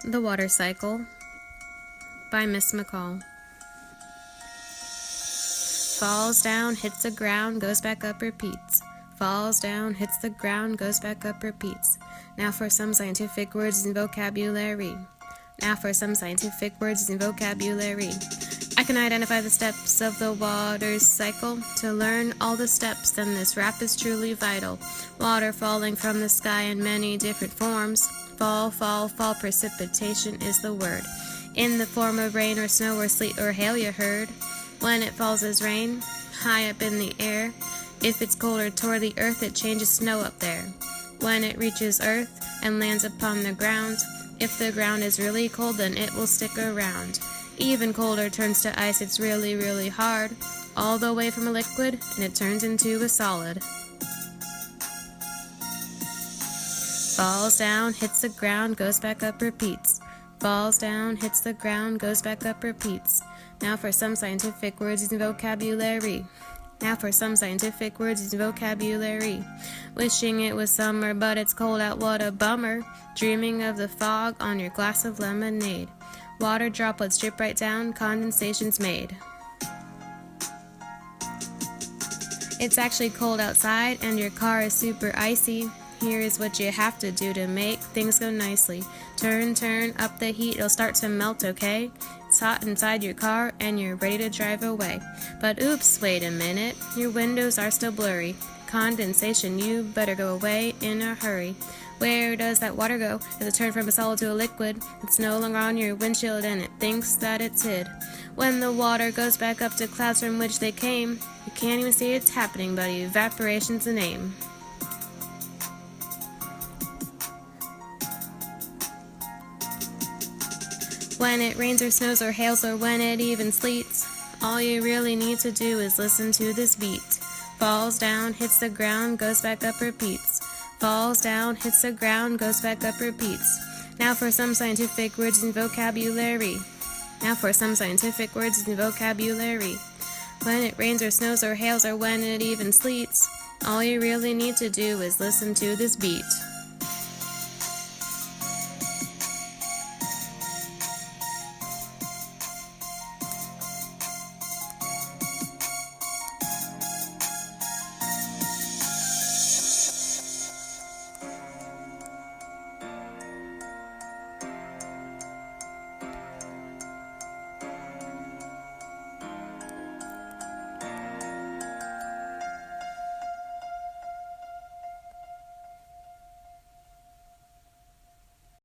The Water Cycle by Miss Machol. Falls down, hits the ground, goes back up, repeats. Falls down, hits the ground, goes back up, repeats. Now for some scientific words in vocabulary. Now for some scientific words in vocabulary. I can identify the steps of the water cycle. To learn all the steps, then this rap is truly vital. Water falling from the sky in many different forms. Fall, fall, fall, precipitation is the word. In the form of rain or snow or sleet or hail, you heard. When it falls as rain, high up in the air. If it's colder toward the earth, it changes snow up there. When it reaches earth and lands upon the ground, if the ground is really cold, then it will stick around. Even colder turns to ice, it's really, really hard. All the way from a liquid, and it turns into a solid. Falls down, hits the ground, goes back up, repeats. Falls down, hits the ground, goes back up, repeats. Now for some scientific words in vocabulary. Now for some scientific words in vocabulary. Wishing it was summer, but it's cold out, what a bummer. Dreaming of the fog on your glass of lemonade. Water droplets drip right down, condensation's made. It's actually cold outside and your car is super icy. Here is what you have to do to make things go nicely. Turn up the heat, it'll start to melt, okay? It's hot inside your car and you're ready to drive away. But oops, wait a minute, your windows are still blurry. Condensation, you better go away in a hurry. Where does that water go? As it turned from a solid to a liquid, it's no longer on your windshield and it thinks that it's hid. When the water goes back up to clouds from which they came, you can't even see it's happening, but evaporation's the name. When it rains or snows or hails or when it even sleets, all you really need to do is listen to this beat. Falls down, hits the ground, goes back up, repeats. Falls down, hits the ground, goes back up, repeats. Now for some scientific words in vocabulary. Now for some scientific words in vocabulary. When it rains or snows or hails or when it even sleets, all you really need to do is listen to this beat.